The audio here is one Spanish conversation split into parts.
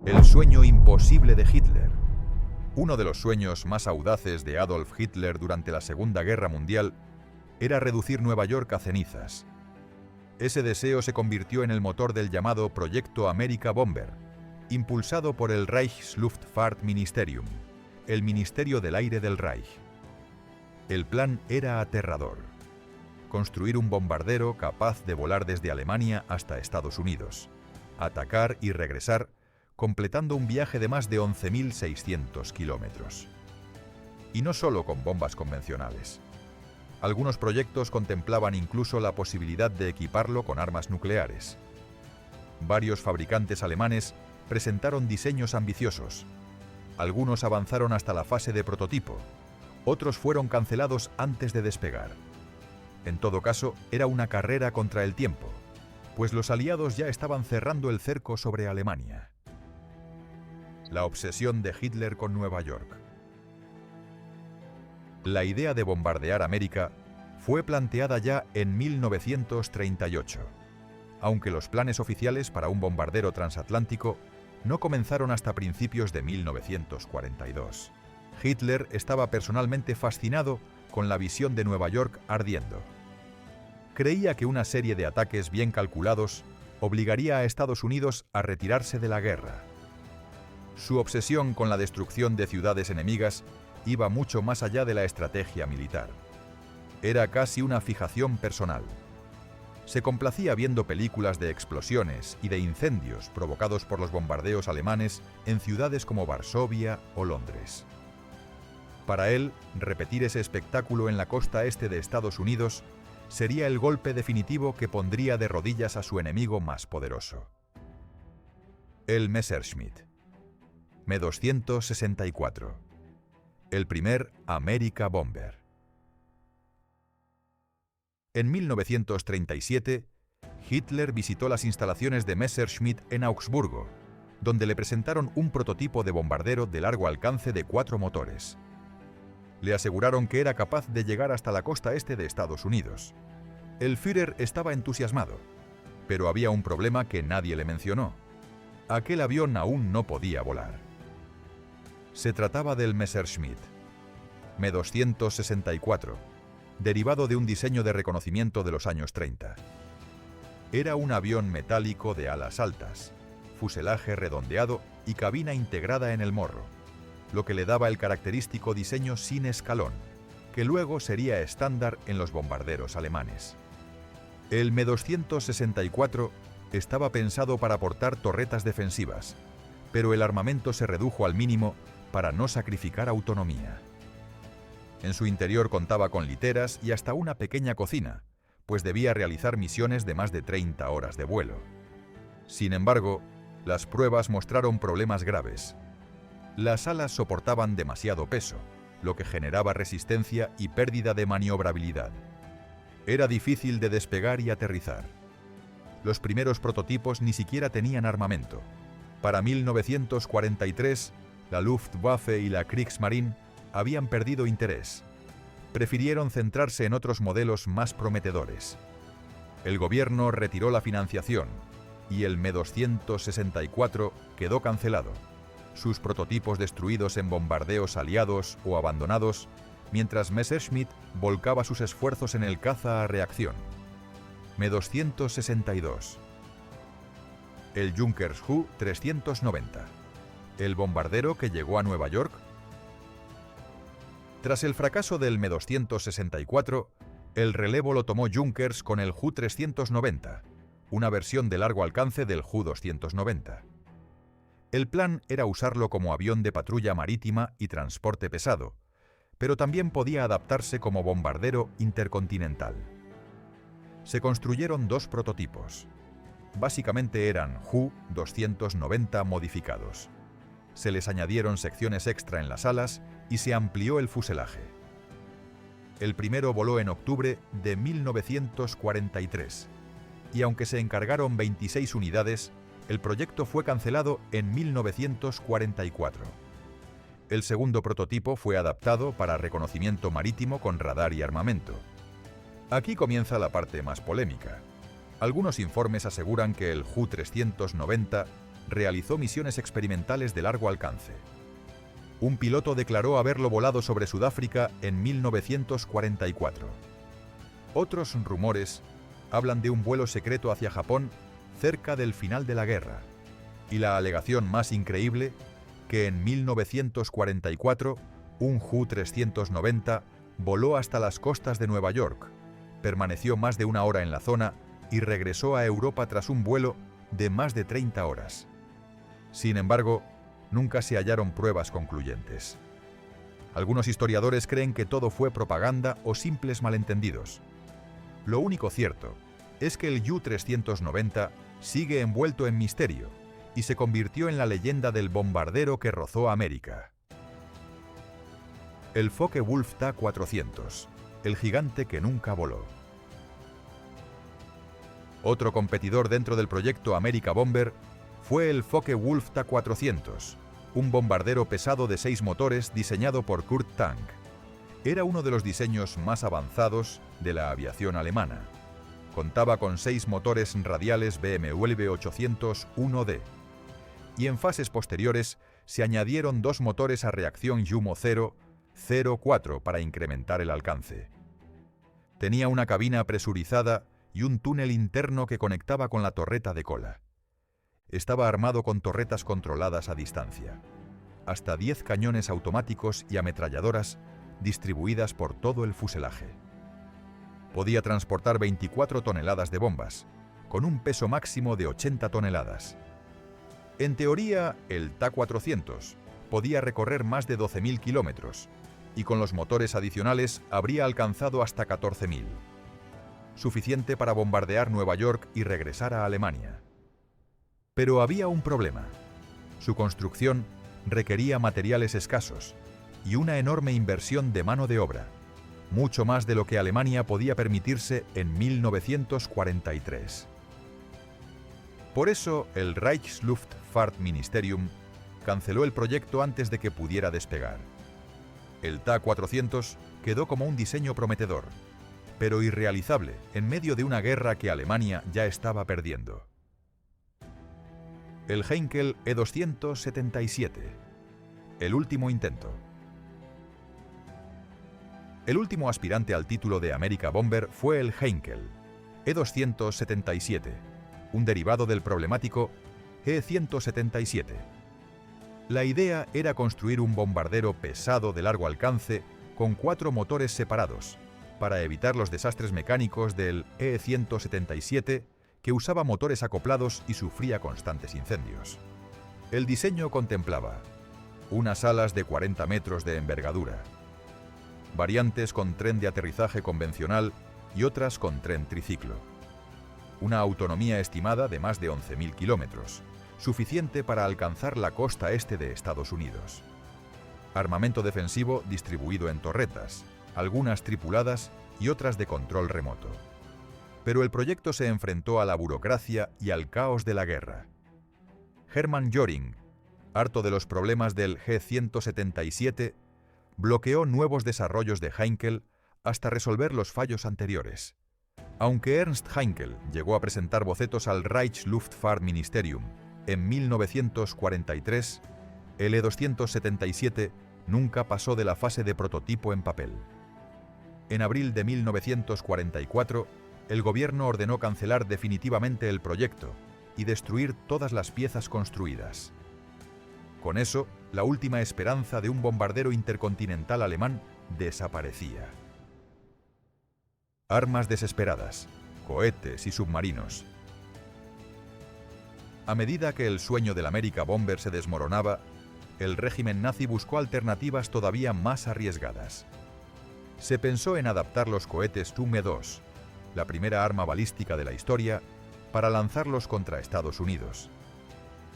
El sueño imposible de Hitler. Uno de los sueños más audaces de Adolf Hitler durante la Segunda Guerra Mundial era reducir Nueva York a cenizas. Ese deseo se convirtió en el motor del llamado Proyecto America Bomber, impulsado por el Reichsluftfahrtministerium, el Ministerio del Aire del Reich. El plan era aterrador: construir un bombardero capaz de volar desde Alemania hasta Estados Unidos, atacar y regresar, completando un viaje de más de 11.600 kilómetros. Y no solo con bombas convencionales. Algunos proyectos contemplaban incluso la posibilidad de equiparlo con armas nucleares. Varios fabricantes alemanes presentaron diseños ambiciosos. Algunos avanzaron hasta la fase de prototipo, otros fueron cancelados antes de despegar. En todo caso, era una carrera contra el tiempo, pues los aliados ya estaban cerrando el cerco sobre Alemania. La obsesión de Hitler con Nueva York. La idea de bombardear América fue planteada ya en 1938, aunque los planes oficiales para un bombardero transatlántico no comenzaron hasta principios de 1942. Hitler estaba personalmente fascinado con la visión de Nueva York ardiendo. Creía que una serie de ataques bien calculados obligaría a Estados Unidos a retirarse de la guerra. Su obsesión con la destrucción de ciudades enemigas iba mucho más allá de la estrategia militar. Era casi una fijación personal. Se complacía viendo películas de explosiones y de incendios provocados por los bombardeos alemanes en ciudades como Varsovia o Londres. Para él, repetir ese espectáculo en la costa este de Estados Unidos sería el golpe definitivo que pondría de rodillas a su enemigo más poderoso. El Messerschmitt. Me-264. El primer America Bomber. En 1937, Hitler visitó las instalaciones de Messerschmitt en Augsburgo, donde le presentaron un prototipo de bombardero de largo alcance de 4 motores. Le aseguraron que era capaz de llegar hasta la costa este de Estados Unidos. El Führer estaba entusiasmado, pero había un problema que nadie le mencionó. Aquel avión aún no podía volar. Se trataba del Messerschmitt Me-264, derivado de un diseño de reconocimiento de los años 30. Era un avión metálico de alas altas, fuselaje redondeado y cabina integrada en el morro, lo que le daba el característico diseño sin escalón, que luego sería estándar en los bombarderos alemanes. El Me-264 estaba pensado para portar torretas defensivas, pero el armamento se redujo al mínimo para no sacrificar autonomía. En su interior contaba con literas y hasta una pequeña cocina, pues debía realizar misiones de más de 30 horas de vuelo. Sin embargo, las pruebas mostraron problemas graves. Las alas soportaban demasiado peso, lo que generaba resistencia y pérdida de maniobrabilidad. Era difícil de despegar y aterrizar. Los primeros prototipos ni siquiera tenían armamento. Para 1943, la Luftwaffe y la Kriegsmarine habían perdido interés. Prefirieron centrarse en otros modelos más prometedores. El gobierno retiró la financiación y el Me-264 quedó cancelado, sus prototipos destruidos en bombardeos aliados o abandonados, mientras Messerschmitt volcaba sus esfuerzos en el caza a reacción. Me-262. El Junkers Ju-390. ¿El bombardero que llegó a Nueva York? Tras el fracaso del Me-264, el relevo lo tomó Junkers con el Ju-390, una versión de largo alcance del Ju-290. El plan era usarlo como avión de patrulla marítima y transporte pesado, pero también podía adaptarse como bombardero intercontinental. Se construyeron 2 prototipos. Básicamente eran Ju-290 modificados. Se les añadieron secciones extra en las alas y se amplió el fuselaje. El primero voló en octubre de 1943, y aunque se encargaron 26 unidades, el proyecto fue cancelado en 1944. El segundo prototipo fue adaptado para reconocimiento marítimo con radar y armamento. Aquí comienza la parte más polémica. Algunos informes aseguran que el Ju-390 realizó misiones experimentales de largo alcance. Un piloto declaró haberlo volado sobre Sudáfrica en 1944. Otros rumores hablan de un vuelo secreto hacia Japón cerca del final de la guerra, y la alegación más increíble, que en 1944 un Ju-390 voló hasta las costas de Nueva York, permaneció más de una hora en la zona y regresó a Europa tras un vuelo de más de 30 horas. Sin embargo, nunca se hallaron pruebas concluyentes. Algunos historiadores creen que todo fue propaganda o simples malentendidos. Lo único cierto es que el Ju-390 sigue envuelto en misterio y se convirtió en la leyenda del bombardero que rozó América. El Focke-Wulf Ta-400, el gigante que nunca voló. Otro competidor dentro del proyecto America Bomber fue el Focke-Wulf Ta-400, un bombardero pesado de 6 motores diseñado por Kurt Tank. Era uno de los diseños más avanzados de la aviación alemana. Contaba con 6 motores radiales BMW 801D, y en fases posteriores se añadieron 2 motores a reacción Jumo 0.04 para incrementar el alcance. Tenía una cabina presurizada y un túnel interno que conectaba con la torreta de cola. Estaba armado con torretas controladas a distancia, hasta 10 cañones automáticos y ametralladoras distribuidas por todo el fuselaje. Podía transportar 24 toneladas de bombas, con un peso máximo de 80 toneladas. En teoría, el Ta-400 podía recorrer más de 12.000 kilómetros, y con los motores adicionales habría alcanzado hasta 14.000. Suficiente para bombardear Nueva York y regresar a Alemania. Pero había un problema. Su construcción requería materiales escasos y una enorme inversión de mano de obra, mucho más de lo que Alemania podía permitirse en 1943. Por eso, el Reichsluftfahrtministerium canceló el proyecto antes de que pudiera despegar. El Ta-400 quedó como un diseño prometedor, pero irrealizable en medio de una guerra que Alemania ya estaba perdiendo. El Heinkel E-277. El último intento. El último aspirante al título de America Bomber fue el Heinkel E-277, un derivado del problemático E-177. La idea era construir un bombardero pesado de largo alcance con 4 motores separados, para evitar los desastres mecánicos del E-177, que usaba motores acoplados y sufría constantes incendios. El diseño contemplaba unas alas de 40 metros de envergadura, variantes con tren de aterrizaje convencional y otras con tren triciclo, una autonomía estimada de más de 11.000 kilómetros, suficiente para alcanzar la costa este de Estados Unidos. Armamento defensivo distribuido en torretas, algunas tripuladas y otras de control remoto. Pero el proyecto se enfrentó a la burocracia y al caos de la guerra. Hermann Göring, harto de los problemas del G-177, bloqueó nuevos desarrollos de Heinkel hasta resolver los fallos anteriores. Aunque Ernst Heinkel llegó a presentar bocetos al Reichsluftfahrtministerium en 1943, el E-277 nunca pasó de la fase de prototipo en papel. En abril de 1944, el gobierno ordenó cancelar definitivamente el proyecto y destruir todas las piezas construidas. Con eso, la última esperanza de un bombardero intercontinental alemán desaparecía. Armas desesperadas, cohetes y submarinos. A medida que el sueño del America Bomber se desmoronaba, el régimen nazi buscó alternativas todavía más arriesgadas. Se pensó en adaptar los cohetes Tume-2, la primera arma balística de la historia, para lanzarlos contra Estados Unidos.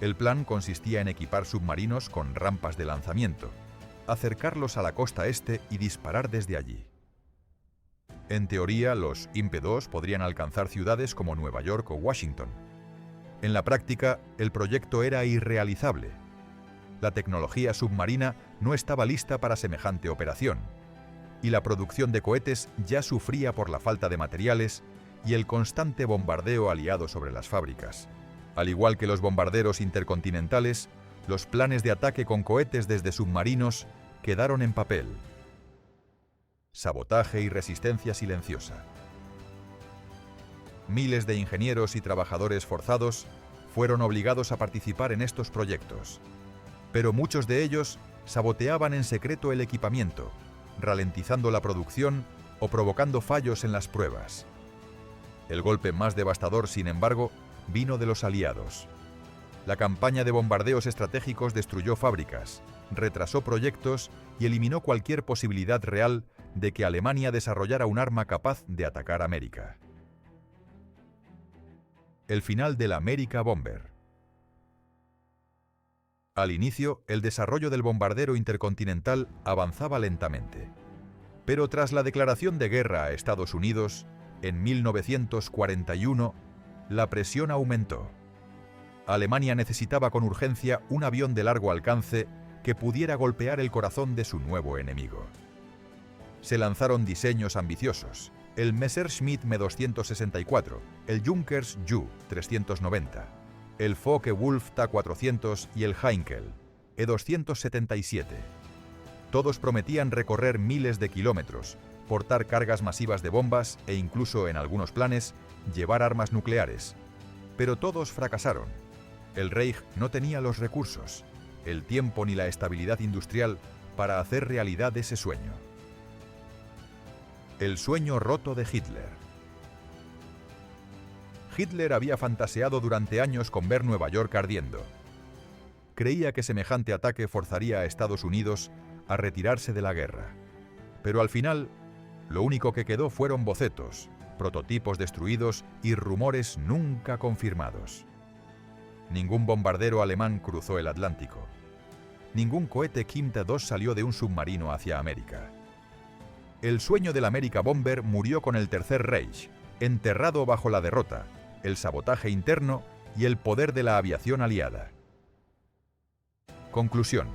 El plan consistía en equipar submarinos con rampas de lanzamiento, acercarlos a la costa este y disparar desde allí. En teoría, los Imp-2 podrían alcanzar ciudades como Nueva York o Washington. En la práctica, el proyecto era irrealizable. La tecnología submarina no estaba lista para semejante operación, y la producción de cohetes ya sufría por la falta de materiales y el constante bombardeo aliado sobre las fábricas. Al igual que los bombarderos intercontinentales, los planes de ataque con cohetes desde submarinos quedaron en papel. Sabotaje y resistencia silenciosa. Miles de ingenieros y trabajadores forzados fueron obligados a participar en estos proyectos, pero muchos de ellos saboteaban en secreto el equipamiento, ralentizando la producción o provocando fallos en las pruebas. El golpe más devastador, sin embargo, vino de los aliados. La campaña de bombardeos estratégicos destruyó fábricas, retrasó proyectos y eliminó cualquier posibilidad real de que Alemania desarrollara un arma capaz de atacar América. El final del America Bomber. Al inicio, el desarrollo del bombardero intercontinental avanzaba lentamente. Pero tras la declaración de guerra a Estados Unidos, en 1941, la presión aumentó. Alemania necesitaba con urgencia un avión de largo alcance que pudiera golpear el corazón de su nuevo enemigo. Se lanzaron diseños ambiciosos: el Messerschmitt Me-264, el Junkers Ju-390, el Focke-Wulf Ta-400 y el Heinkel E-277. Todos prometían recorrer miles de kilómetros, portar cargas masivas de bombas e incluso, en algunos planes, llevar armas nucleares. Pero todos fracasaron. El Reich no tenía los recursos, el tiempo ni la estabilidad industrial para hacer realidad ese sueño. El sueño roto de Hitler. Hitler había fantaseado durante años con ver Nueva York ardiendo. Creía que semejante ataque forzaría a Estados Unidos a retirarse de la guerra. Pero al final, lo único que quedó fueron bocetos, prototipos destruidos y rumores nunca confirmados. Ningún bombardero alemán cruzó el Atlántico. Ningún cohete Kim-2 salió de un submarino hacia América. El sueño del America Bomber murió con el Tercer Reich, enterrado bajo la derrota, el sabotaje interno y el poder de la aviación aliada. Conclusión.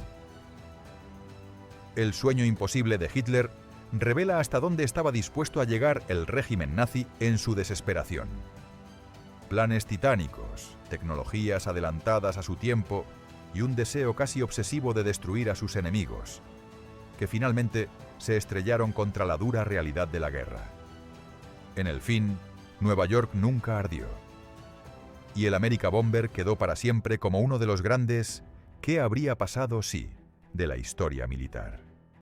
El sueño imposible de Hitler revela hasta dónde estaba dispuesto a llegar el régimen nazi en su desesperación. Planes titánicos, tecnologías adelantadas a su tiempo y un deseo casi obsesivo de destruir a sus enemigos, que finalmente se estrellaron contra la dura realidad de la guerra. En el fin, Nueva York nunca ardió. Y el America Bomber quedó para siempre como uno de los grandes ¿qué habría pasado si? De la historia militar.